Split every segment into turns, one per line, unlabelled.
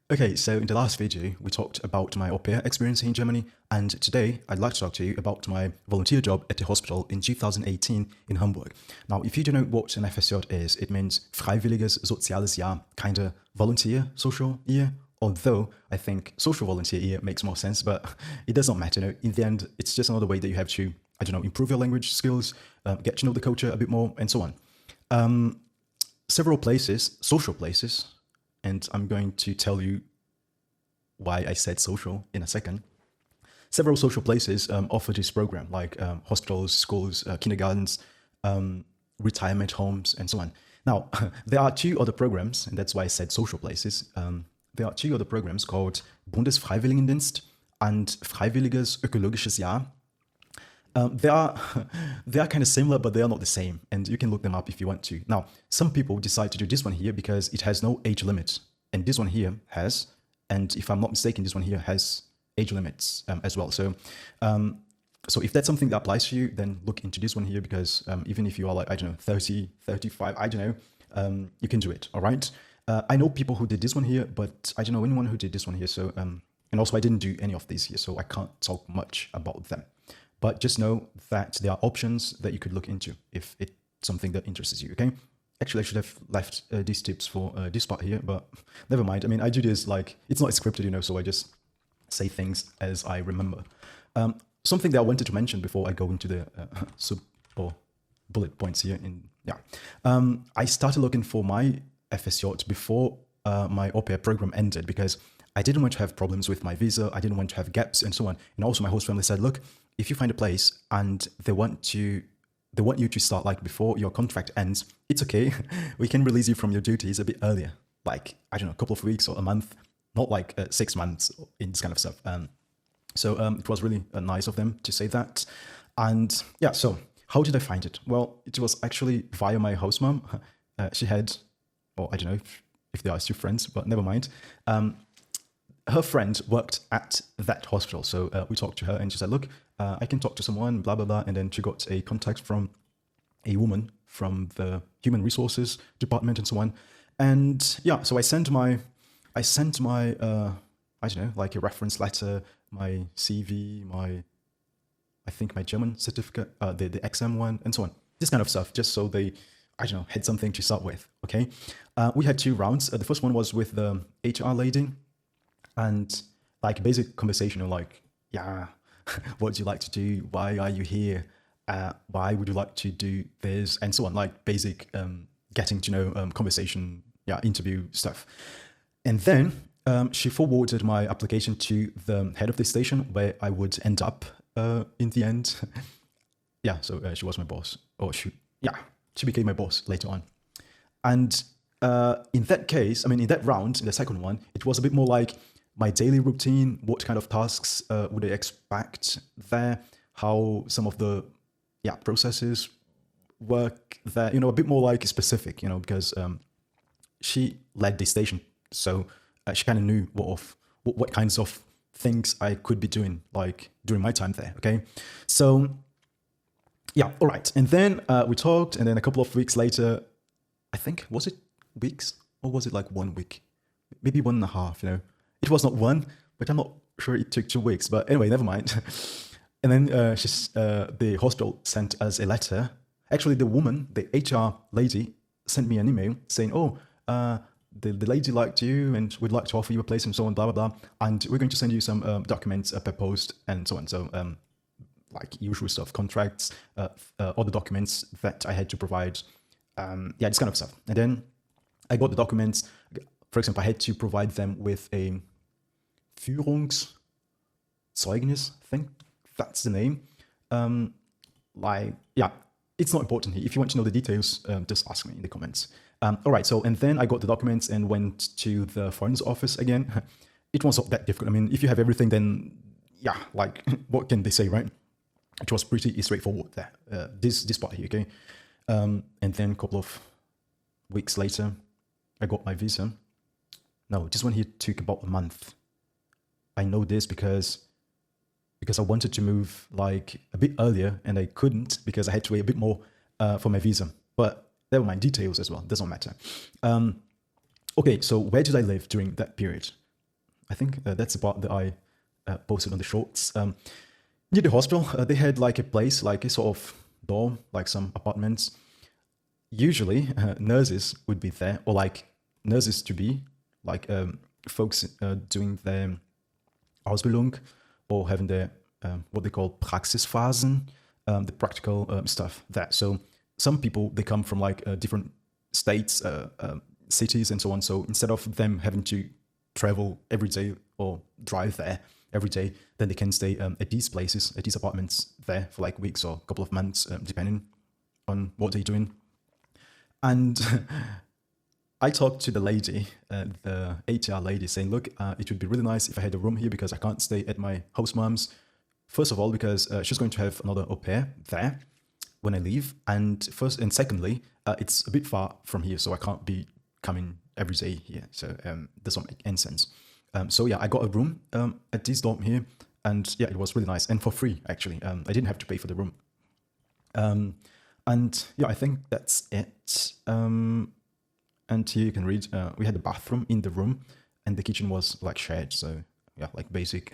Okay, so in the last video, we talked about my au pair experience in Germany, and today I'd like to talk to you about my volunteer job at the hospital in 2018 in Hamburg. Now, if you don't know what an FSJ is, it means Freiwilliges Soziales Jahr, kind of volunteer social year, although I think social volunteer year makes more sense, but it does not matter. In the end, it's just another way that you have to, I don't know, improve your language skills, get to know the culture a bit more, and so on. Several places, social places, and I'm going to tell you why I said social in a second. Several social places offer this program, like hospitals, schools, kindergartens, retirement homes, and so on. Now, there are two other programs, and that's why I said social places. There are two other programs called Bundesfreiwilligendienst and Freiwilliges Ökologisches Jahr. They are kind of similar, but they are not the same, and you can look them up if you want to. Now, some people decide to do this one here because it has no age limit, and this one here has, and if I'm not mistaken, this one here has age limits as well. So if that's something that applies to you, then look into this one here because even if you are like, I don't know, 30, 35, I don't know, you can do it, all right? I know people who did this one here, but I don't know anyone who did this one here. So, and also I didn't do any of these here, so I can't talk much about them. But just know that there are options that you could look into if it's something that interests you, okay? Actually, I should have left these tips for this part here, but never mind. I mean, I do this like, it's not scripted, so I just say things as I remember. Something that I wanted to mention before I go into the sub or bullet points here. I started looking for my FSJ before my au pair program ended because I didn't want to have problems with my visa. I didn't want to have gaps and so on. And also my host family said, look, if you find a place and they want you to start like before your contract ends, it's okay. We can release you from your duties a bit earlier, like, I don't know, a couple of weeks or a month, not like 6 months in this kind of stuff. So it was really nice of them to say that. And yeah, so how did I find it? Well, it was actually via my host mom. She had, or I don't know if they are still friends, but never mind. Her friend worked at that hospital. So we talked to her and she said, look, I can talk to someone, blah, blah, blah. And then she got a contact from a woman from the human resources department and so on. And yeah, so I sent my, I don't know, like a reference letter, my CV, I think my German certificate, the exam one and so on. This kind of stuff, just so they, I don't know, had something to start with, okay? We had 2 rounds. The first one was with the HR lady. And like basic conversation, like, yeah, what do you like to do? Why are you here? Why would you like to do this? And so on, like basic getting to know conversation, interview stuff. And then she forwarded my application to the head of the station where I would end up in the end. Yeah, so she was my boss. Or she became my boss later on. And in that case, I mean, in that round, in the second one, it was a bit more like my daily routine, what kind of tasks would I expect there, how some of the processes work there, a bit more like specific, because she led the station. So she kind of knew what kinds of things I could be doing, like during my time there, okay? So, yeah, all right. And then we talked, and then a couple of weeks later, I think, was it weeks? Or was it like 1 week? Maybe 1.5, It was not 1, but I'm not sure it took 2 weeks. But anyway, never mind. And then the hospital sent us a letter. Actually, the woman, the HR lady, sent me an email saying, oh, the lady liked you and we'd like to offer you a place and so on, blah, blah, blah. And we're going to send you some documents per post and so on. So like usual stuff, contracts, all the documents that I had to provide. This kind of stuff. And then I got the documents. For example, I had to provide them with a Führungszeugnis, I think that's the name. It's not important here. If you want to know the details, just ask me in the comments. All right, so, and then I got the documents and went to the foreigners office again. It was not that difficult. I mean, if you have everything, then like, what can they say, right? It was pretty straightforward there, this part here, okay? And then a couple of weeks later, I got my visa. No, this one here took about a month. I know this because I wanted to move like a bit earlier and I couldn't because I had to wait a bit more for my visa. But never mind, details as well, doesn't matter. Okay, so where did I live during that period? I think that's the part that I posted on the shorts. Near the hospital, they had like a place, like a sort of dorm, like some apartments. Usually, nurses would be there, or like nurses to be, like folks doing their Ausbildung or having their what they call Praxisphasen, the practical stuff there. So some people, they come from like different states, cities and so on. So instead of them having to travel every day or drive there every day, then they can stay at these places, at these apartments there for like weeks or a couple of months, depending on what they're doing. And I talked to the lady, the ATR lady, saying, look, it would be really nice if I had a room here because I can't stay at my host mom's. First of all, because she's going to have another au pair there when I leave. And secondly, it's a bit far from here, so I can't be coming every day here. So doesn't make any sense. So yeah, I got a room at this dorm here, and yeah, it was really nice and for free actually. I didn't have to pay for the room. And yeah, I think that's it. And here you can read, we had a bathroom in the room and the kitchen was like shared. So yeah, like basic,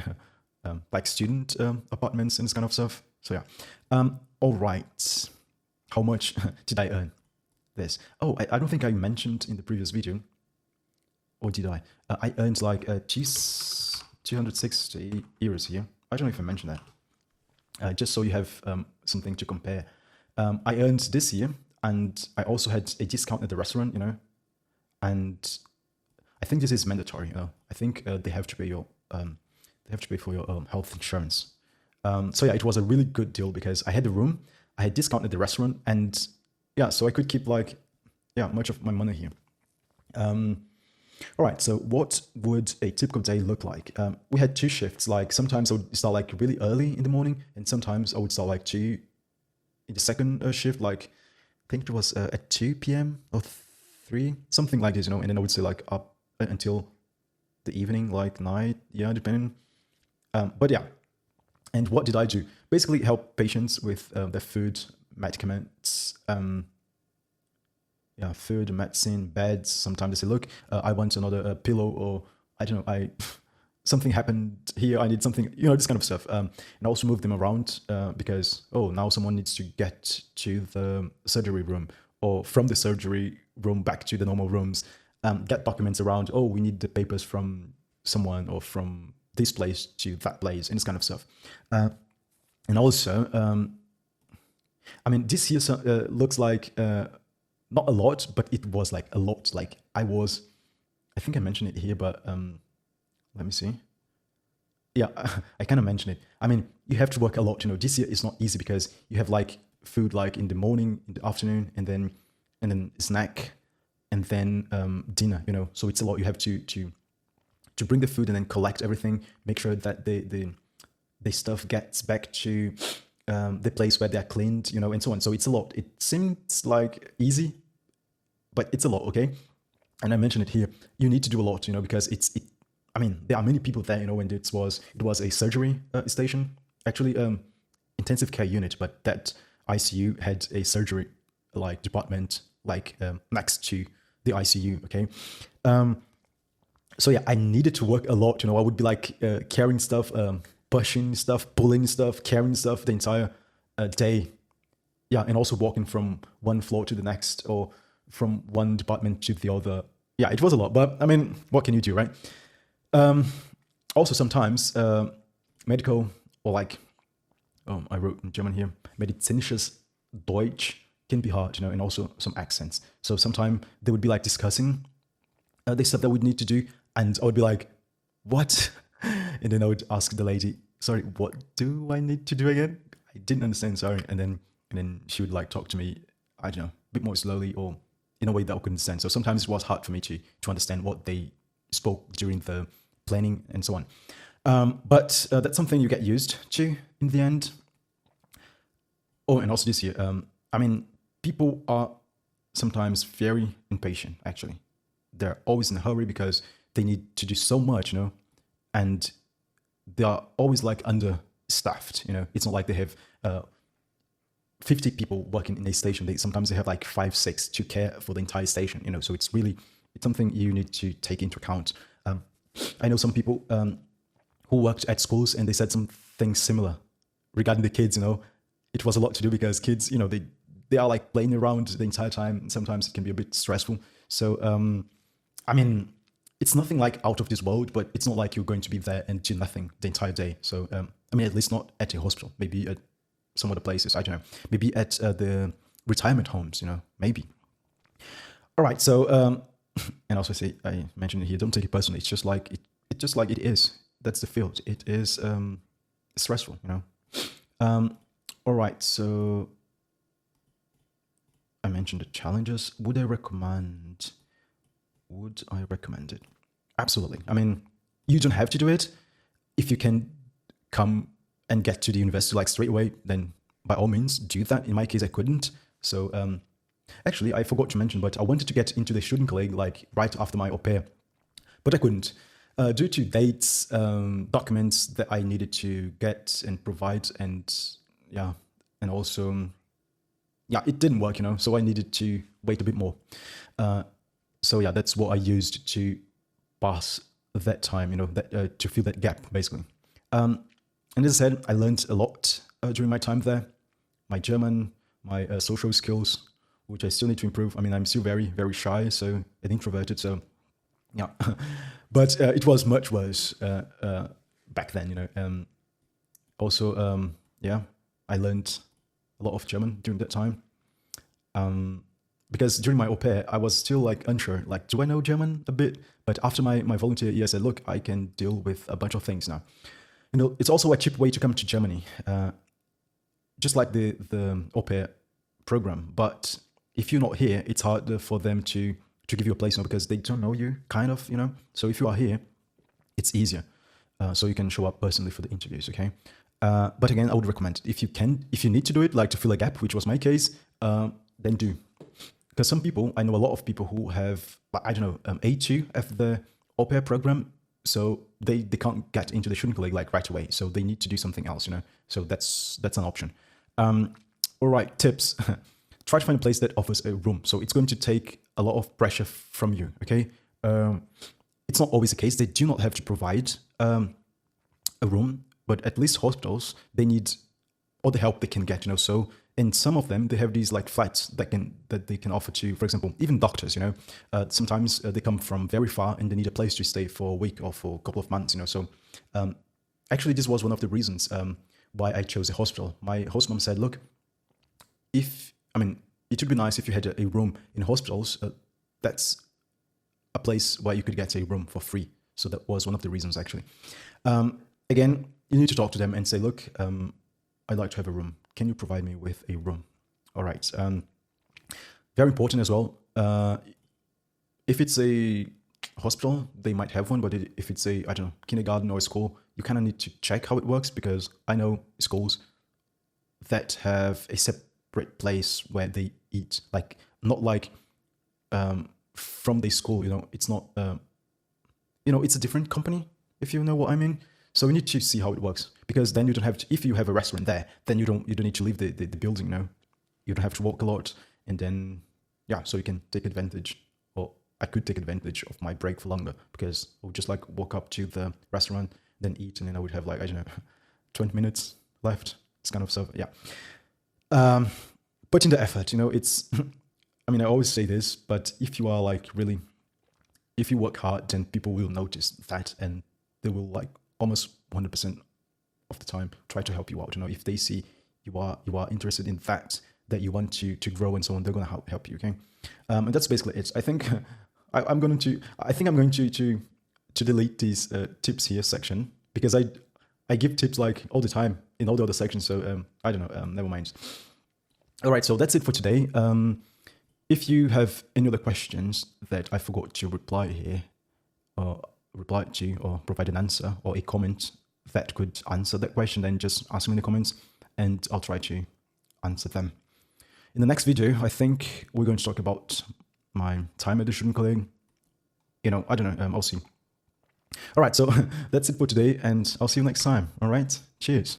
like student apartments and this kind of stuff. So yeah. All right. How much did I earn this? Oh, I don't think I mentioned in the previous video. Or did I? I earned like 260 euros here. I don't know if I mentioned that. Just so you have something to compare. I earned this year, and I also had a discount at the restaurant, you know. And I think this is mandatory. You know, I think they have to pay your for your health insurance. So yeah, it was a really good deal because I had the room, I had discount at the restaurant, and yeah, so I could keep like much of my money here. All right, so what would a typical day look like? We had two shifts. Like sometimes I would start like really early in the morning, and sometimes I would start like in the second shift, like I think it was at 2 p.m. or 3, something like this, you know, and then I would stay like up until the evening, like night, yeah, depending. But yeah, and what did I do? Basically help patients with their food, medicaments, food, medicine, beds. Sometimes they say, look, I want another pillow, or I don't know, something happened here, I need something, you know, this kind of stuff. And also move them around because, now someone needs to get to the surgery room, or from the surgery room back to the normal rooms, get documents around, we need the papers from someone or from this place to that place, and this kind of stuff. And also, I mean, this year looks like not a lot, but it was like a lot. Like I think I mentioned it here, but let me see. Yeah, I kind of mentioned it. I mean, you have to work a lot, you know. This year is not easy because you have like food like in the morning, in the afternoon, and then snack, and then dinner, you know. So it's a lot. You have to bring the food and then collect everything, make sure that the stuff gets back to the place where they're cleaned, you know, and so on. So it's a lot. It seems like easy, but it's a lot, okay? And I mentioned it here. You need to do a lot, you know, because I mean, there are many people there, you know, and it was a surgery station, actually intensive care unit, but that ICU had a surgery like department like next to the ICU, okay? So yeah, I needed to work a lot, you know. I would be like carrying stuff, pushing stuff, pulling stuff, carrying stuff the entire day. Yeah, and also walking from one floor to the next, or from one department to the other. Yeah, it was a lot, but I mean, what can you do, right? Also sometimes medical, or like, I wrote in German here, medizinisches Deutsch can be hard, you know, and also some accents. So sometimes they would be like discussing the stuff that we'd need to do, and I would be like, what? And then I would ask the lady, sorry, what do I need to do again? I didn't understand, sorry. And then she would like talk to me, I don't know, a bit more slowly, or in a way that I could understand. So sometimes it was hard for me to understand what they spoke during the planning and so on. But that's something you get used to in the end. Oh, and also this year, I mean, people are sometimes very impatient, actually. They're always in a hurry because they need to do so much, you know, and they are always like understaffed, you know. It's not like they have 50 people working in a station. Sometimes they have like 5, 6 to care for the entire station, you know. So it's something you need to take into account. I know some people who worked at schools and they said some things similar regarding the kids. It was a lot to do because kids, they are like playing around the entire time. Sometimes it can be a bit stressful. So, I mean, it's nothing like out of this world, but it's not like you're going to be there and do nothing the entire day. So, I mean, at least not at a hospital, maybe at some other places. I don't know. Maybe at the retirement homes, maybe. All right. So, and also say, I mentioned it here, don't take it personally. It's just like it is. That's the field. It is stressful, All right. So I mentioned the challenges. Would I recommend it? Absolutely. I mean, you don't have to do it. If you can come and get to the university like straight away, then by all means do that. In my case, I couldn't. So actually, I forgot to mention, but I wanted to get into the student colleague like right after my au pair, but I couldn't due to dates, documents that I needed to get and provide, and also it didn't work, so I needed to wait a bit more. So yeah, that's what I used to pass that time, to fill that gap, basically. And as I said, I learned a lot during my time there. My German, my social skills, which I still need to improve. I mean, I'm still very, very shy, so and introverted, so yeah. But it was much worse back then, Also, I learned a lot of German during that time. Because during my au pair, I was still like unsure, like, do I know German a bit? But after my volunteer year, I said, look, I can deal with a bunch of things now. It's also a cheap way to come to Germany, just like the au pair program. But if you're not here, it's harder for them to give you a place now because they don't know you, kind of, So if you are here, it's easier. So you can show up personally for the interviews, okay? But again, I would recommend if you need to do it, like to fill a gap, which was my case, then do. Because I know a lot of people who have, I don't know, A2 of the au pair program, so they can't get into the student colleague like right away. So they need to do something else, So that's an option. All right, tips. Try to find a place that offers a room. So it's going to take a lot of pressure from you, okay? It's not always the case. They do not have to provide a room, but at least hospitals, they need all the help they can get, So in some of them, they have these like flats that they can offer to, for example, even doctors, Sometimes they come from very far and they need a place to stay for a week or for a couple of months, So actually, this was one of the reasons why I chose a hospital. My host mom said, look, it would be nice if you had a room in hospitals. That's a place where you could get a room for free. So that was one of the reasons, actually. Again, you need to talk to them and say, look, I'd like to have a room. Can you provide me with a room? All right. Very important as well. If it's a hospital, they might have one, but if it's a, I don't know, kindergarten or a school, you kind of need to check how it works, because I know schools that have a separate place where they eat, like not like from the school, it's not, it's a different company, if you know what I mean. So we need to see how it works, because then you don't have to, if you have a restaurant there, then you don't need to leave the building, You don't have to walk a lot, and then, so you can take advantage, or I could take advantage of my break for longer, because I would just like walk up to the restaurant, then eat, and then I would have like, I don't know, 20 minutes left. It's kind of stuff, Put in the effort, it's, I always say this, but if you are like really, if you work hard, then people will notice that, and they will like almost 100% of the time try to help you out. If they see you are interested in that you want to grow and so on, they're going to help you. Okay, and that's basically it. I think I'm going to delete these tips here section, because I give tips like all the time in all the other sections. So I don't know. Never mind. All right. So that's it for today. If you have any other questions that I forgot to reply here, or reply to, or provide an answer or a comment that could answer that question, then just ask me in the comments and I'll try to answer them. In the next video, I think we're going to talk about my time at the student colleague. I don't know, I'll see. All right, so that's it for today, and I'll see you next time. All right, cheers.